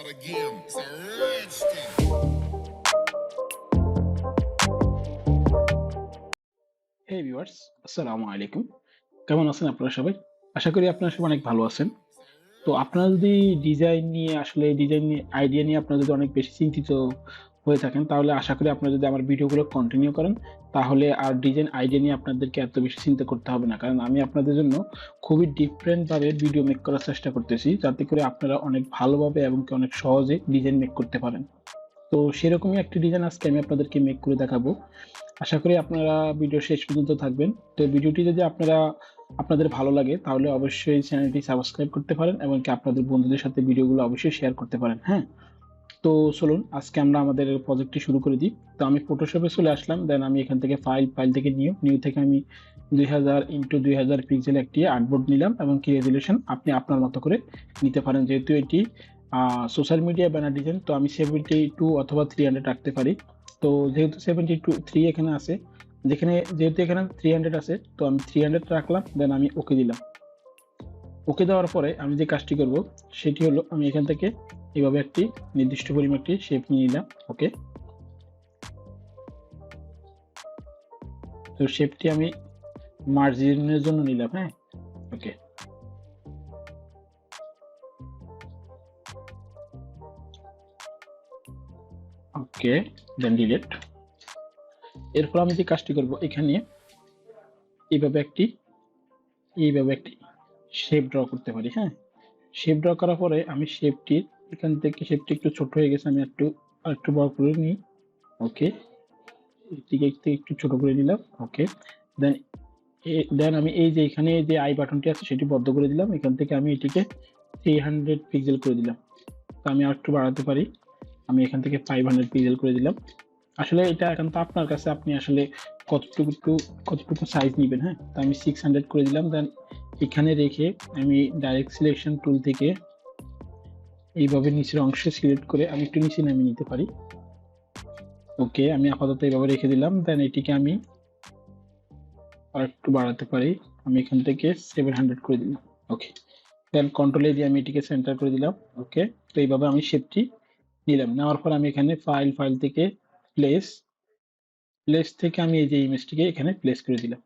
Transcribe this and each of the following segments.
again. It's a rich thing. হে viewers, আসসালামু আলাইকুম। কেমন আছেন আপনারা সবাই? আশা করি আপনারা সবাই অনেক ভালো আছেন। তো আপনারা যদি ডিজাইন নিয়ে আইডিয়া নিয়ে আপনারা যদি অনেক বেশি চিন্তিত হয়ে থাকেন, তাহলে আশা করি আপনারা যদি আমার ভিডিওগুলো কন্টিনিউ করেন, তাহলে আর ডিজাইন আইডিয়া নিয়ে আপনাদেরকে এত বেশি চিন্তা করতে হবে না। কারণ আমি আপনাদের জন্য খুবই ডিফারেন্ট ভাবে ভিডিও মেক করার চেষ্টা করতেছি, যাতে করে আপনারা অনেক ভালোভাবে এবং কি অনেক সহজে ডিজাইন মেক করতে পারেন। তো সেরকমই একটি ডিজাইন আজকে আমি আপনাদেরকে মেক করে দেখাবো। আশা করি আপনারা ভিডিও শেষ পর্যন্ত থাকবেন। তো ভিডিওটি যদি আপনাদের ভালো লাগে, তাহলে অবশ্যই চ্যানেলটি সাবস্ক্রাইব করতে পারেন এবং কি আপনাদের বন্ধুদের সাথে ভিডিওগুলো অবশ্যই শেয়ার করতে পারেন। হ্যাঁ, তো চলুন আজকে আমরা আমাদের প্রজেক্টটি শুরু করে দিই। তো আমি ফটোশপে চলে আসলাম। দেন আমি এখান থেকে ফাইল থেকে নিউ থেকে আমি 2000x2000 পিক্সেল একটি আর্টবোর্ড নিলাম এবং কি রেজুলেশন আপনি আপনার মতো করে নিতে পারেন। যেহেতু এটি সোশ্যাল মিডিয়া ব্যানার ডিজাইন, তো আমি 72 অথবা 300 রাখতে পারি। তো যেহেতু 73 এখানে আছে, যেহেতু এখানে 300 আছে, তো আমি 300 রাখলাম। দেন আমি ওকে দিলাম। ওকে দেওয়ার পরে আমি যে কাজটি করব সেটি হলো, আমি এখান থেকে এইভাবে একটি নির্দিষ্ট পরিমাণ একটি শেপ নিয়ে নিলাম। ওকে, তো শেপটি আমি মার্জিনের জন্য নিলাম। হ্যাঁ, ওকে, ওকে, দেন ডিলিট। এরপর আমি যে কাজটি করব, এখানে এইভাবে একটি শেপ ড্র করতে পারি। হ্যাঁ, শেপ ড্র করার পরে আমি এখান থেকে শেপটি একটু ছোট হয়ে গেছে, আমি একটু বড় করে নিই। ওকে, এটিকে একটু ছোট করে নিলাম। ওকে, দেন আমি এই যে এখানে যে আই বাটনটি আছে সেটি বন্ধ করে দিলাম। এখান থেকে আমি এটিকে 300 পিক্সেল করে দিলাম। তো আমি আর একটু বাড়াতে পারি, আমি এখান থেকে 500 পিক্সেল করে দিলাম। আসলে এটা একান্ত আপনার কাছে, আপনি আসলে কতটুকু সাইজ নেবেন। হ্যাঁ, তো আমি 600 করে দিলাম। দেন এখানে রেখে আমি ডাইরেক্ট সিলেকশন টুল থেকে এইভাবে নিচের অংশ সিলেক্ট করে আমি একটু নিচে নামিয়ে নিতে পারি। ওকে, আমি আপাতত এইভাবে রেখে দিলাম। দেন এটিকে আমি আর একটু বাড়াতে পারি, আমি এখান থেকে 700 করে দিলাম। ওকে, দেন কন্ট্রোল এ দিয়ে আমি এটিকে সেন্টার করে দিলাম। ওকে, তো এইভাবে আমি শেপটি নিলাম। নেওয়ার পর আমি এখানে ফাইল থেকে প্লেস থেকে আমি এই যে ইমেজটিকে এখানে প্লেস করে দিলাম।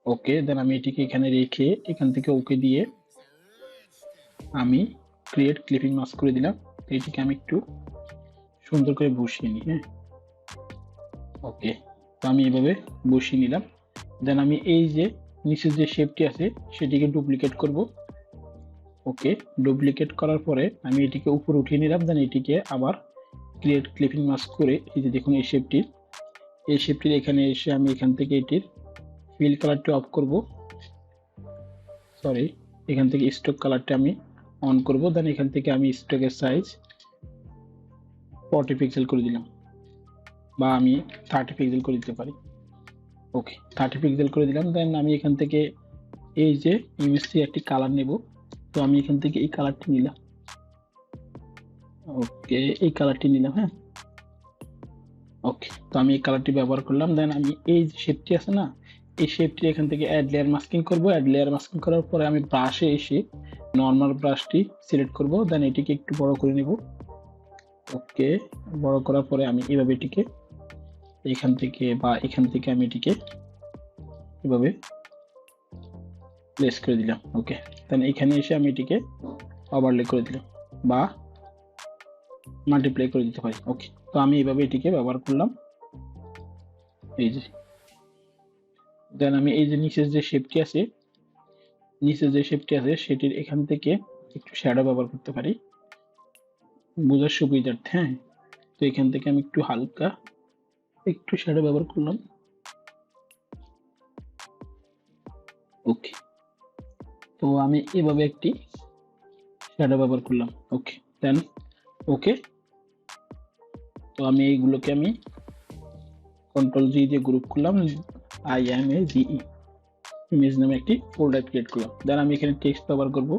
ওকে, দেন আমি এটিকে এখানে রেখে এখান থেকে ওকে দিয়ে আমি ক্রিয়েট ক্লিপিং মাস্ক করে দিলাম। এটিকে আমি একটু সুন্দর করে বসিয়ে নিই। হ্যাঁ, ওকে, তো আমি এইভাবে বসিয়ে নিলাম। দেন আমি এই যে নিচের যে শেপটি আছে সেটিকে ডুপ্লিকেট করব। ওকে, ডুপ্লিকেট করার পরে আমি এটিকে উপরে উঠিয়ে নিলাম। দেন এটিকে আবার ক্রিয়েট ক্লিপিং মাস্ক করে এই যে দেখুন এই শেপটির এখানে এসে আমি এখান থেকে এটির ফিল কালারটি অফ করব। সরি, এখান থেকে স্টক কালারটা আমি অন করব। দেন এখান থেকে আমি স্টকের সাইজ 40 পিক্সেল করে দিলাম, বা আমি 30 পিক্সেল করে দিতে পারি। ওকে, 30 পিক্সেল করে দিলাম। দেন আমি এখান থেকে এই যে ইমেজটি একটি কালার নেব। তো আমি এখান থেকে এই কালারটি নিলাম। ওকে, এই কালারটি নিলাম। হ্যাঁ, ওকে, তো আমি এই কালারটি ব্যবহার করলাম। দেন আমি এই যে শেপটি আছে না, এই শেপটি এখান থেকে অ্যাড লেয়ার মাস্কিং করব। অ্যাড লেয়ার মাস্কিং করার পরে আমি ব্রাশে এসে নর্মাল ব্রাশটি সিলেক্ট করব। দেন এটিকে একটু বড় করে নেব। ওকে, বড় করার পরে আমি এভাবে এটিকে এখান থেকে আমি এটিকে এভাবে প্লেস করে দিলাম। ওকে, দেন এখানে এসে আমি এটিকে ওভারলে করে দিলাম বা মাল্টিপ্লাই করে দিতে পারি। ওকে, তো আমি এইভাবে এটিকে ব্যবহার করলাম। এই যে, দেন আমি এই যে নিচের যে শেপটি আছে সেটির এখান থেকে একটু শ্যাডো ব্যবহার করতে পারি বোঝার সুবিধার্থে। হ্যাঁ, তো এখান থেকে আমি একটু হালকা একটু শ্যাডো ব্যবহার করলাম। ওকে, তো আমি এভাবে একটি শ্যাডো ব্যবহার করলাম। ওকে, দেন ওকে, তো আমি এইগুলোকে আমি কন্ট্রোল জি দিয়ে গ্রুপ করলাম। IMAGE ইমেজ নামে একটি ফোল্ডার ক্রিয়েট করলাম। দেন আমি এখানে টেক্সট ব্যবহার করব,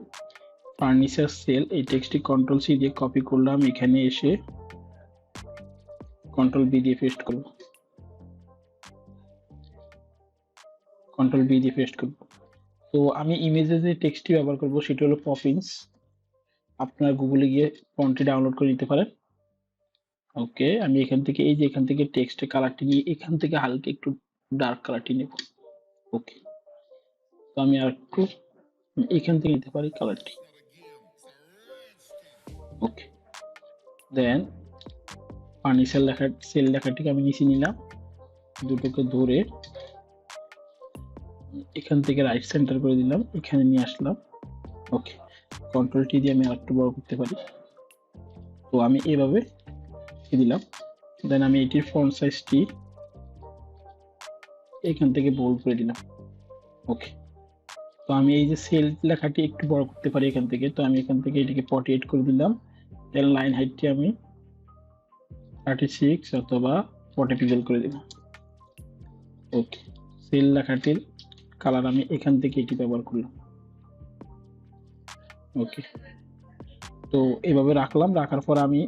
ফার্নিচার সেল। এই টেক্সটটি কন্ট্রোল সি দিয়ে কপি করলাম, এখানে এসে কন্ট্রোল বি দিয়ে পেস্ট করব। তো আমি ইমেজে যে টেক্সটটি ব্যবহার করব সেটি হলো পপিন্স। আপনার গুগলে গিয়ে ফন্টটি ডাউনলোড করে নিতে পারেন। ওকে, আমি এখান থেকে এই যে এখান থেকে টেক্সটের কালারটি নিয়ে এখান থেকে হালকা একটু ডার্ক কালারটি নেব। ওকে, তো আমি আর একটু এখান থেকে নিতে পারি কালারটি। ওকে, দেন পানি সেল লেখাটিকে আমি নিচে নিলাম, দুটোকে ধরে এখান থেকে রাইট সেন্টার করে দিলাম, এখানে নিয়ে আসলাম। ওকে, কন্ট্রোল টি দিয়ে আমি আরেকটু বড় করতে পারি। তো আমি এভাবে দিলাম। দেন আমি এটির ফন্ট সাইজটি এখান থেকে বোল্ড করে দিলাম। ওকে, তো আমি এই যে সেল লেখাটি একটু বড় করতে পারি এখান থেকে, তো আমি এখান থেকে এটিকে 48 করে দিলাম। দেন লাইন হাইটটি আমি 36 অথবা 40 পিক্সেল করে দিলাম। ওকে, সেল লেখাটির কালার আমি এখান থেকে এটি ব্যবহার করলাম। ওকে, তো এভাবে রাখলাম। রাখার পর আমি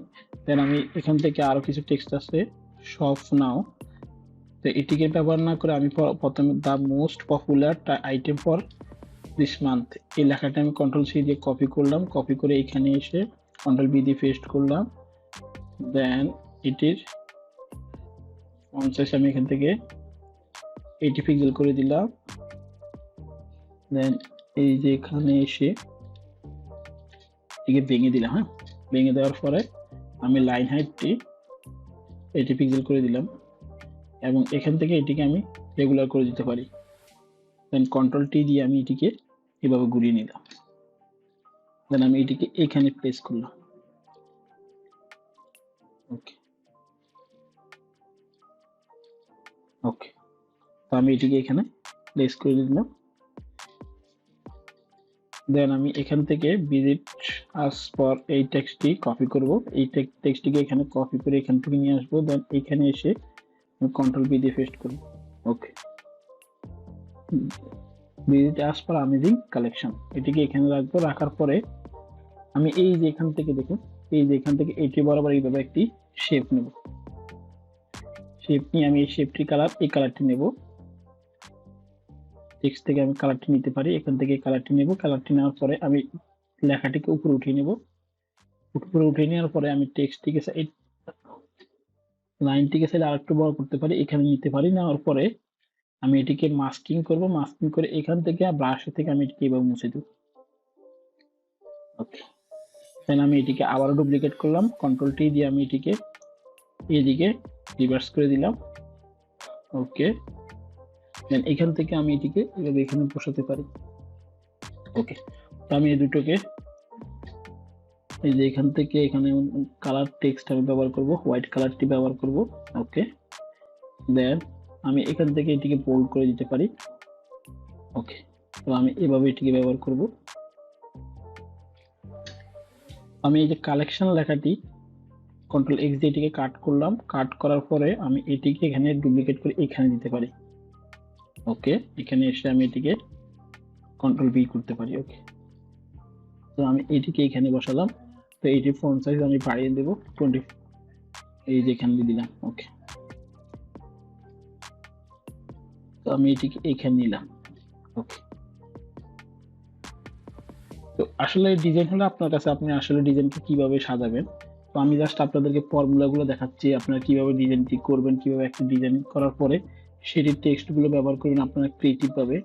এখান থেকে আরো কিছু টেক্সট আছে, শপ নাও। তো এটিকে ব্যবহার না করে আমি প্রথমে the most popular item for this month এই লেখাটা আমি কন্ট্রোল সি দিয়ে কপি করলাম। কপি করে এখানে এসে কন্ট্রোল বি দিয়ে পেস্ট করলাম। দেন এটির ফন্ট সাইজ আমি এখান থেকে 80 পিক্সেল করে দিলাম। দেন এই যে এখানে এসে এটিকে ভেঙে দিলাম। হ্যাঁ, ভেঙে দেওয়ার পরে আমি লাইন হাইটটি 80 পিক্সেল করে দিলাম এবং এখান থেকে এটিকে আমি রেগুলার করে দিতে পারি। দেন কন্ট্রোল টি দিয়ে আমি এটিকে এভাবে ঘুরিয়ে নিলাম। দেন আমি এটিকে এখানে প্লেস করলাম। ওকে, ওকে, তো আমি এটিকে এখানে প্লেস করে দিলাম। দেন আমি এখান থেকে ভিজিট আস ফর এই টেক্সটটি কপি করব। এই টেক্সটটিকে এখানে কপি করে এখান থেকে নিয়ে আসবো। দেন এখানে এসে আমি কন্ট্রোল বি দিয়ে পেস্ট করব। Okay, visit us for amazing collection এটিকে এখানে রাখবো। রাখার পরে আমি এই যে এখান থেকে দেখুন, এই যে এখান থেকে এটি বরাবর এইভাবে একটি শেপ নেব। শেপ নিয়ে আমি এই শেপটির কালার এই কালারটি নেব। টেক্সট থেকে আমি কালারটি নিতে পারি, এখান থেকে কালারটি নেব। কালারটি নেওয়ার পরে আমি লেখাটিকে উপরে উঠিয়ে নেব। উপরে উঠিয়ে নেওয়ার পরে আমি টেক্সটটিকে লাইনটিকে চাইলে আরেকটু বড় করতে পারি, এখানে নিতে পারি। নেওয়ার পরে আমি এটিকে মাস্কিং করব। মাস্কিং করে এখান থেকে ব্রাশ থেকে আমি এটিকে এভাবে মুছে দেব। ওকে, দেন আমি এটিকে আবারও ডুপ্লিকেট করলাম। কন্ট্রোল টি দিয়ে আমি এটিকে এদিকে রিভার্স করে দিলাম। ওকে, দেন এখান থেকে আমি এটিকে এভাবে এখানে বসাতে পারি। ওকে, তো আমি এই দুটোকে এই যে এখান থেকে এখানে কালার টেক্সট আমি ব্যবহার করব, হোয়াইট কালারটি ব্যবহার করব। ওকে, দেন আমি এখান থেকে এটিকে বোল্ড করে দিতে পারি। ওকে, তো আমি এভাবে এটিকে ব্যবহার করব। আমি এই যে কালেকশন লেখাটি কন্ট্রোল এক্স দিয়ে এটিকে কাট করলাম। কাট করার পরে আমি এটিকে এখানে ডুপ্লিকেট করে এখানে দিতে পারি। ওকে, এখানে এসে আমি এটিকে কন্ট্রোল বি করতে পারি। ওকে, তো আমি এটিকে এখানে বসালাম। তো এটি ফন্ট সাইজ আমি বাড়িয়ে দেব 20, এই যে এখানে দিলাম। ওকে, তো আমি এটিকে এখানে নিলাম। ওকে, তো আসলে ডিজাইন হলো আপনার কাছে, আপনি আসলে ডিজাইনকে কিভাবে সাজাবেন। তো আমি জাস্ট আপনাদেরকে ফর্মুলাগুলো দেখাচ্ছি, আপনারা কিভাবে ডিজাইনটি করবেন, কিভাবে একটা ডিজাইন করার পরে সেটির টেক্সটগুলো ব্যবহার করবেন আপনারা ক্রিয়েটিভ ভাবে।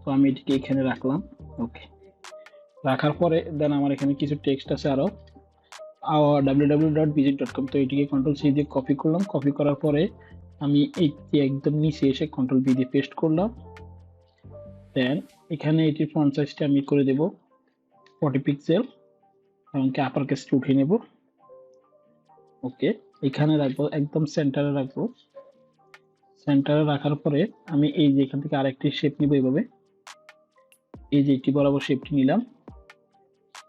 তো আমি এটিকে এখানে রাখলাম। ওকে, রাখার পরে দেন আমার এখানে কিছু টেক্সট আছে আরো www.visit.com। তো এটিকে কন্ট্রোল সি দিয়ে কপি করলাম। কপি করার পরে আমি এই একদম নিচে এসে কন্ট্রোল বি দিয়ে পেস্ট করলাম। দেন এখানে এটির ফন্ট সাইজটা আমি করে দেব 40 পিক্সেল এবং আপার কেসটা উঠিয়ে নেব। ওকে, এখানে রাখবো, একদম সেন্টারে রাখবো। সেন্টারে রাখার পরে আমি এই যে এখান থেকে আরেকটি শেপ নিব এইভাবে, এই যে এটি বরাবর শেপটি নিলাম।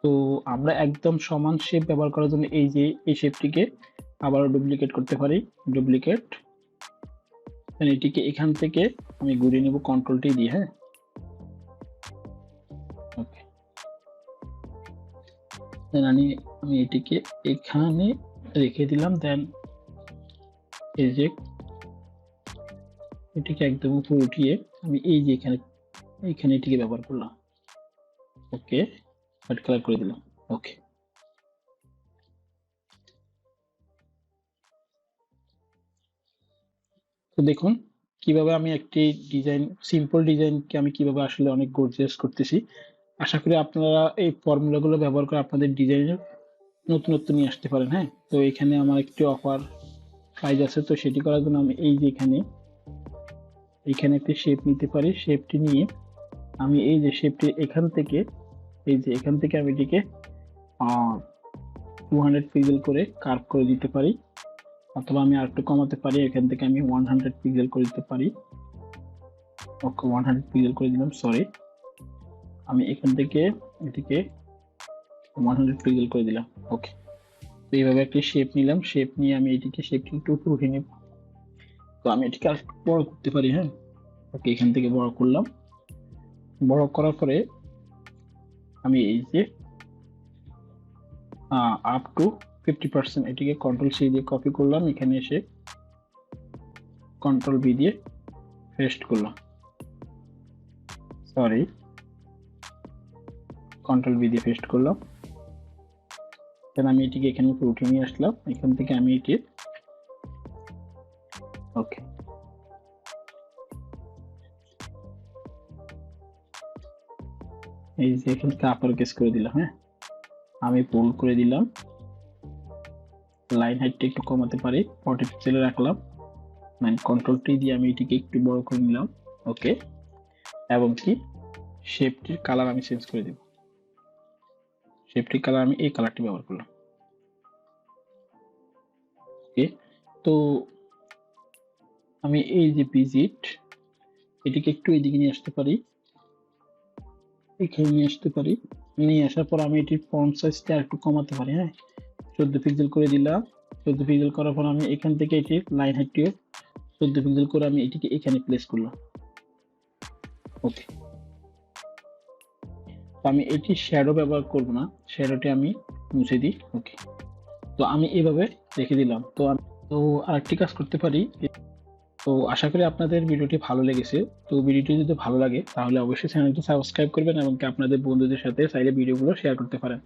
তো আমরা একদম সমান শেপ ব্যবহার করার জন্য এই যে এই শেপটিকে আবারও ডুপ্লিকেট করতে পারি। ডুপ্লিকেট, এটিকে এখান থেকে আমি ঘুরিয়ে নেব কন্ট্রোল টি দিয়ে। হ্যাঁ, ওকে, দেন আমি এটিকে এখানে রেখে দিলাম। দেন এই যে এটিকে একদম উপরে উঠিয়ে আমি এই যে এখানে এটিকে ব্যবহার করলাম। ওকে, হোয়াইট কালার করে দিলাম। ওকে, তো দেখুন কিভাবে আমি একটি ডিজাইন, সিম্পল ডিজাইনকে আমি কিভাবে আসলে অনেক গর্জিয়াস করতেছি। আশা করি আপনারা এই ফর্মুলাগুলো ব্যবহার করে আপনাদের ডিজাইনের নতুনত্ব নিয়ে আসতে পারেন। হ্যাঁ, তো এখানে আমার একটি অফার প্রাইস আছে, তো সেটি করার জন্য আমি এই যে এখানে একটি শেপ নিতে পারি। শেপটি নিয়ে আমি এই যে শেপটি এখান থেকে আমি এটিকে 200 পিক্সেল করে কার্ভ করে দিতে পারি, অথবা আমি আরেকটু কমাতে পারি। এখান থেকে আমি 100 পিক্সেল করে দিতে পারি। ওকে, 100 পিক্সেল করে দিলাম, সরি। আমি এখান থেকে এটিকে 100 পিক্সেল করে দিলাম। ওকে, তো এইভাবে একটি শেপ নিলাম। শেপ নিয়ে আমি এটিকে শেপটি একটু উঠে নিব। তো আমি এটিকে আর বড় করতে পারি। হ্যাঁ, ওকে, এখান থেকে বড় করলাম। বড় করার পরে আমি এই যে আপ টু 50% এটিকে কন্ট্রোল সি দিয়ে কপি করলাম, এখানে এসে কন্ট্রোল বি দিয়ে পেস্ট করলাম, সরি, কন্ট্রোল বি দিয়ে পেস্ট করলাম। দেন আমি এটিকে এখানে উপরে উঠে নিয়ে আসলাম। এখান থেকে আমি এটি ওকে, এই যে এখান থেকে আপার কেস করে দিলাম। হ্যাঁ, আমি বোল্ড করে দিলাম। লাইন হাইটটা একটু কমাতে পারি, 40 পিক্সেলে রাখলাম। মানে কন্ট্রোল টি দিয়ে আমি এটিকে একটু বড় করে নিলাম। ওকে, এবং কি শেপটির কালার আমি চেঞ্জ করে দেব। শেপটির কালার আমি এই কালারটি ব্যবহার করলাম। ওকে, তো আমি এই যে ভিজিট এটিকে একটু এদিকে নিয়ে আসতে পারি, এখানে নিয়ে আসতে পারি। নিয়ে আসার পর আমি এটির ফন্ট সাইজটা একটু কমাতে পারি। হ্যাঁ, 14 পিক্সেল করে দিলাম। 14 পিক্সেল করার পর আমি এখান থেকে এটির লাইন হাইটটিও 14 পিক্সেল করে আমি এটিকে এখানে প্লেস করলাম। ওকে, তো আমি এটি শ্যাডো ব্যবহার করব না, শ্যাডোটি আমি মুছে দিই। ওকে, তো আমি এভাবে রেখে দিলাম। তো আরেকটি কাজ করতে পারি। তো আশা করি আপনাদের ভিডিওটি ভালো লেগেছে। তো ভিডিওটি যদি ভালো লাগে তাহলে অবশ্যই চ্যানেলটি সাবস্ক্রাইব করবেন এবং কি আপনাদের বন্ধুদের সাথে চাইলে ভিডিওগুলো শেয়ার করতে পারেন।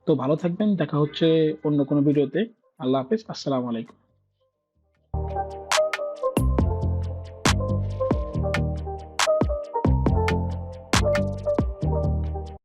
তো ভালো থাকবেন, দেখা হচ্ছে অন্য কোনো ভিডিওতে। আল্লাহ হাফেজ, আসসালামু আলাইকুম।